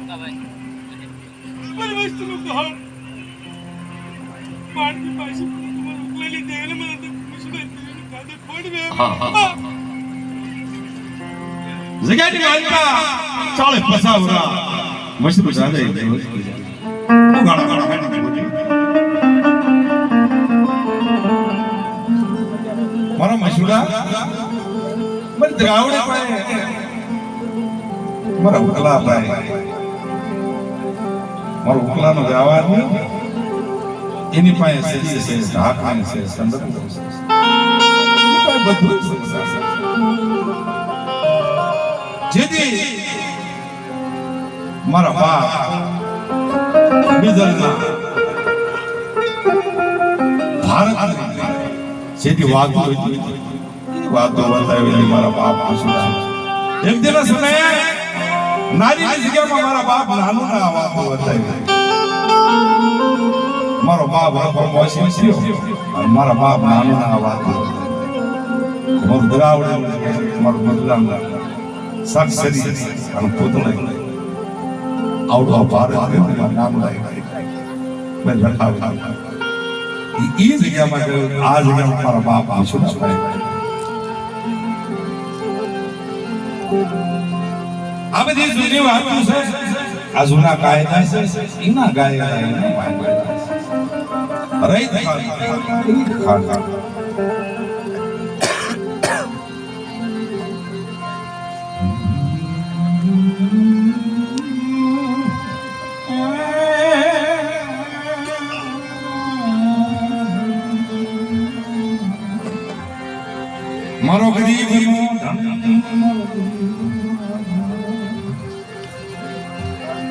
મારી વસ્તુનું ઘર પાણી પાછી તમારે ઉકલેલી દેવને મને તો મુશ્કેલ કાદે ફોડ મે જગાની વાલકા ચાલે પસાવરા મસ્ત જાદે ગાડા ગાડા હેડી બોલી મારા મશુડા મને દ્રાવડે પાય મારા ઉકલા પાય મારો ઉકલાનો વ્યવહાર એની પાસે છે ઢાકણ છે સંદર્ભ છે બધું જેથી મારા બાપ બીજલના ભારત જેથી વાતો બતાવેલી મારા બાપ એક દિન સમયે નારીની જગ્યામાં મારા બાપ નાનું ના વાતો બતાવી મારો બાપ મોસી થયો અને મારા બાપ નાનું ના વાતો મારું દ્રાવડે મારું મતલબ સાક્ષરી અને પોતળે આઉટ ઓફ ભારત નામ લાવી મેં લખાવ્યું એ જગ્યામાં આ જગ્યામાં મારા બાપ શું આ બધી જૂની વાતો છે આ જૂના કાયદા છે એના કાયદા રહીત ખાન મારો ગરીબ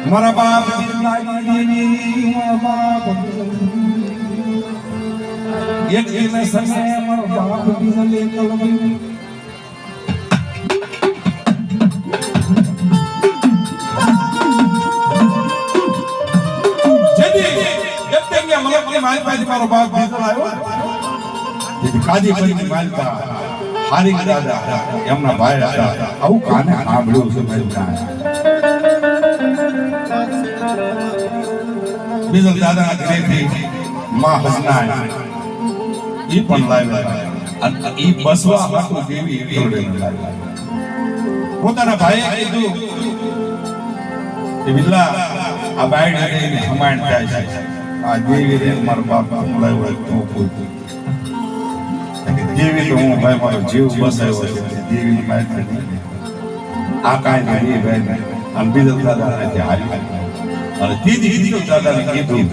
મારા બાપ એક દિન સમય મારો બાપ બીજલે કલમ જેદી ગપ્તેમિયા મલકની માલ પાસે મારો બાપ બીજલ આવ્યો જેદી કાદી પરીની માલ પા હારી દાદા એમના ભાઈ હતા આવું કાને સાંભળ્યું છે મેં બીજલ દાદા ઘરેથી માં હસના ઈ પણ લાવ્યા અને ઈ બસવા હાટુ દેવી એવડે લાવ્યા પોતાના ભાઈએ કીધું કે બિલ્લા આ બાયડી એને હમાણ થાય છે આ દેવી રે મારો બાપ લાવ્યો તો પૂછ્યું દેવી તો હું ભાઈ મારો જીવ બસાયો છે દેવીની માહિતી આ કાંઈ નહીં ભાઈ અને બીજલ દાદા ને હારી અને દીદી દાદાને કીધું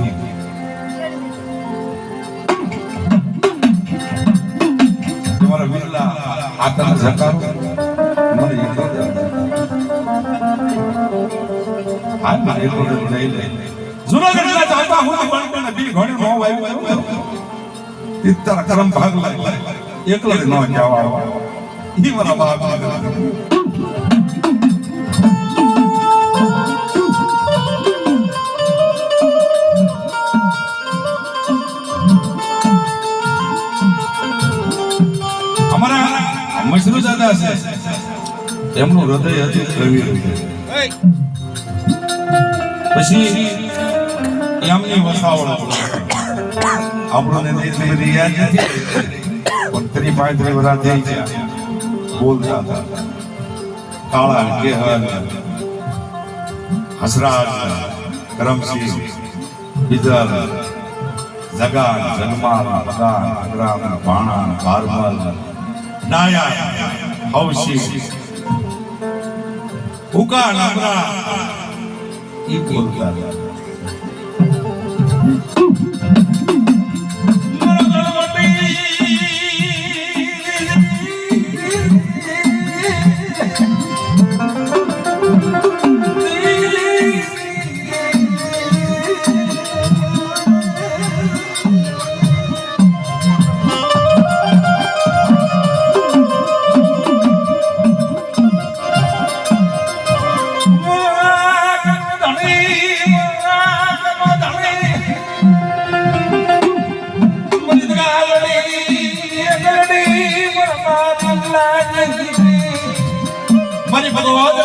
તમારા વિરલા આતન જકારો મને એટલો હાલ માં એટલો લઈ લે જુનાગઢના ચાલતા હું બનને બી ઘણી નો આવ્યો તિત્તર કરમ ભાગ લાગ એકલો ન જવા ઈ મારા બાપ મશરૂ દાદા છે એમનું હૃદય હતું કવિ હૃદય પછી એમની વસાવળ આપણને એટલી બધી યાદ નથી પણ 35 વર્ષ થઈ ગયા બોલતા હતા કાળા કેહર હસરાજ કરમસિંહ બીજલ જગાન જગમાલ પગાન અગ્રામ ભાણા ભારમલ નાયા હૌસી ઉકા નમરા ઈ બોલતા મારી ભગવાન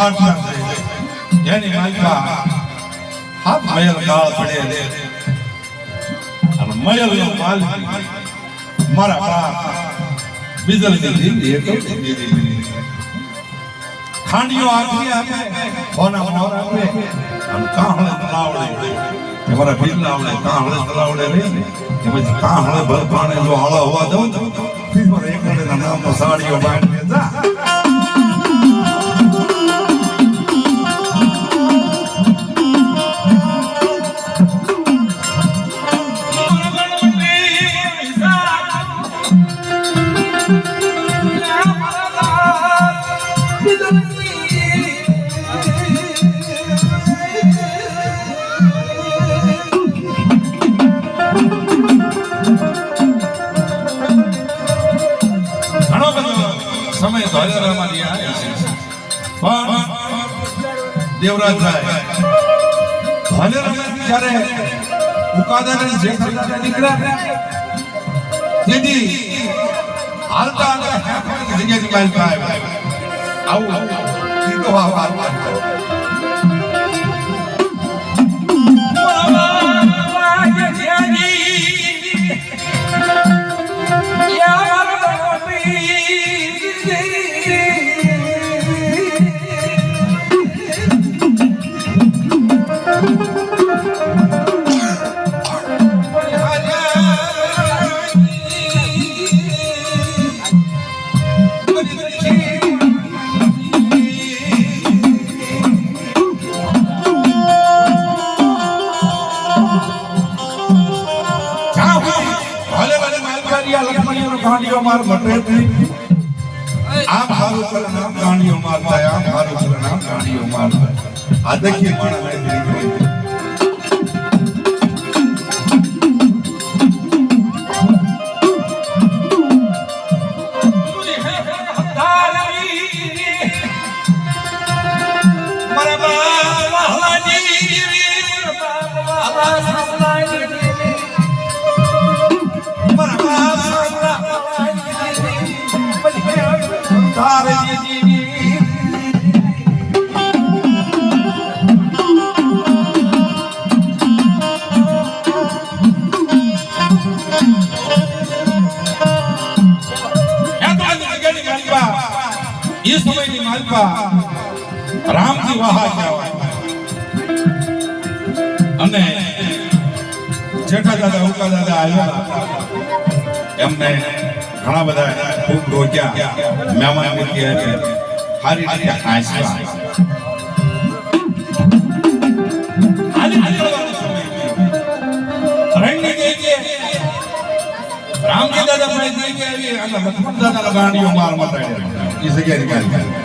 વાર્તા છે એની માલપા હાથ મયલ કાળ પડે અને મયલ નો માલિક મારા બાપ બીજલ ની દીદી એ તો દીદી ખાંડિયો આખી આપે કોના મોર આપે અને કાહળ તલાવડે કે મારા બીજલ આવડે કાહળ તલાવડે રે કે પછી કાહળ ભરપાણે જો હળો હોવા દઉં તો ફીર પર એકડે ના નામ સાડીઓ બાંધે જા દેવરાજ જ્યારે ઉકાદાના જેઠાલાલ નીકળ્યા તેથી હાલતા જગ્યાથી કાલકા આવ્યા આવું કીધો માર મટે આમ હારું કરે નામ ગાંડીઓ મારતા આમ હારું કરે નામ ગાંડીઓ મારતા આ દેખીએ માણા રામજી વાહા કહેવાય અને જેઠા દાદા ઉકા દાદા આવ્યા એમને ઘણા બધા ખૂબ રોક્યા મહેમાન સારી રીતે હાંસવા રામજી દાદા લક્ષ્મણ દાદા ગાડીઓ માર મટાડ્યા એ જગ્યાએ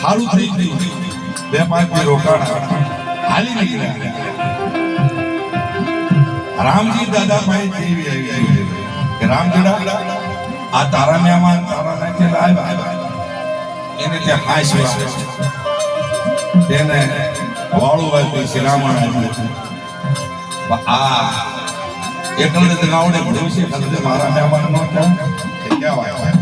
હારું થઈ ગયું બે પાંચ દી રોકાણ હાલી નીકળ્યા રામજી દાદા ભાઈ દેવી આવી કે રામજીડા આ તારા મહેમાન તારા નાખે આવ્યા એને ત્યાં હાંસવા તેને વાળું વાળી શિરામણ આ એકલે તો ગાવડે પડ્યું છે મારા મહેમાન નો કહેવાય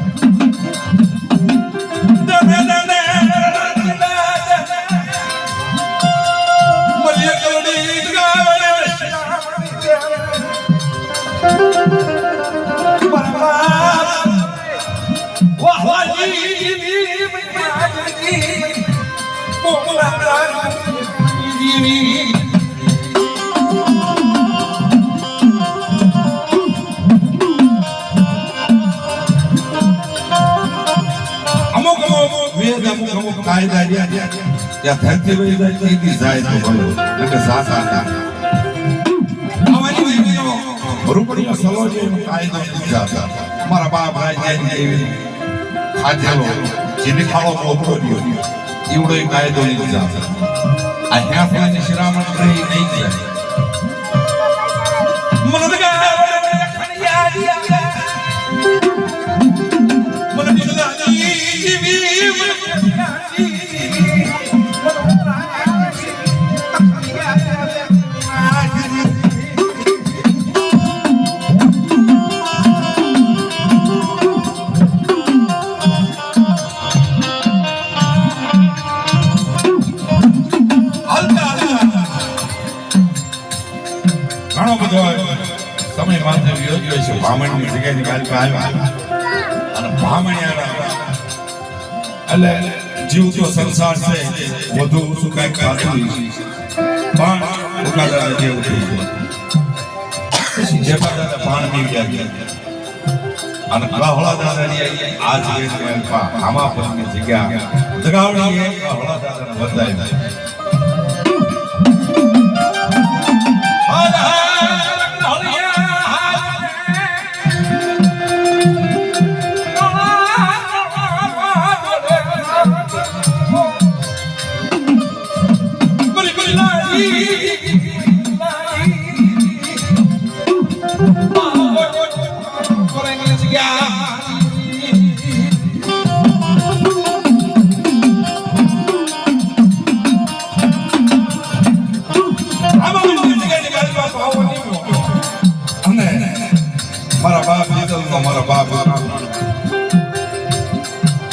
કાયદા या धरती में इधर की जाए तो बोलो लेकिन साथ आवानी में રૂપડીઓ સલોજી કાયદો લીધા હતા મારા બાપ રાજાની એવી ખાધેલો જેને ખાવો મોકળો ગયો એવડો કાયદો લીધા હતા આ હેફાની શિરામણ રહી નહીં ગયા ઘણો બધો સમય માત્ર યોગ્ય છે બ્રાહ્મણની જગ્યાની ગાડી આવ્યા અને બ્રાહ્મણિયાના એટલે જીવતો સંસાર છે વધુ ઓછું કઈક ખાતું પણ ઉકાદાદા જેવું થઈ ગયું જેઠા દાદા પાણ પી ગયા અને ગહળા દાદાની આ જગ્યાએ આમાં પરની જગ્યા દગાવડીએ ગહળા દાદાને બધાય મારા બાપ લીધો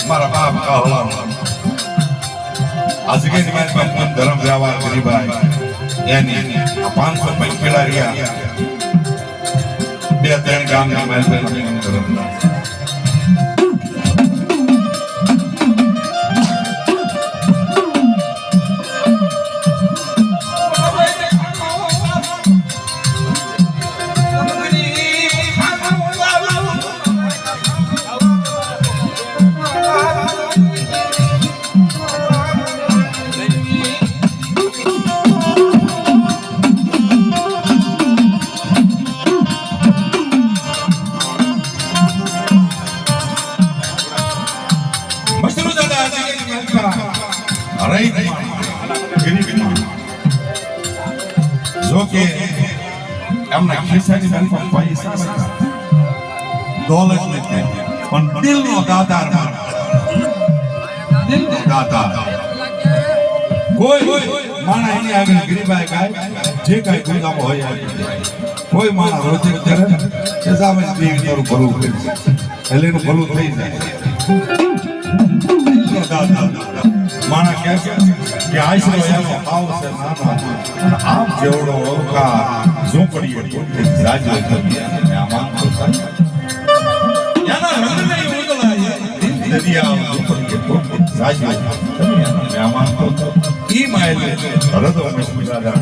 મારા બાપ કહલા આ જગ્યાની મારી પાસે ધર્મ વ્યવહાર ગરીબાઈ એની 500 પેલા રહ્યા 2-3 ગામની મારી પાસે ધર્મ જો કે એમના ખિસ્સાની અંદર પૈસા હતા દોલત નથી પણ દિલનો દાતાર દિલનો દાતાર કોઈ માણા એની આગળ ગરીબાઈ ગાય જે કાંઈ ગુનામો હોય કોઈ માણા રોજે કરે કે સામે દેવી તારું ભલું કરે એટલે એનું ભલું થઈ જાય દિલનો દાતાર માણા કહે છે કે આશરો એનો ભાવ છે નાનો અને આમ જેવડો અવકાર ઝૂંપડીએ રાજ્ય કરી આ માનતો થાય એના રંગને ઉજળાય દરિયા ઝૂંપડીએ રાજ્ય કરી આ માનતો ઈ માયલે હરદો મસ્તી દાદા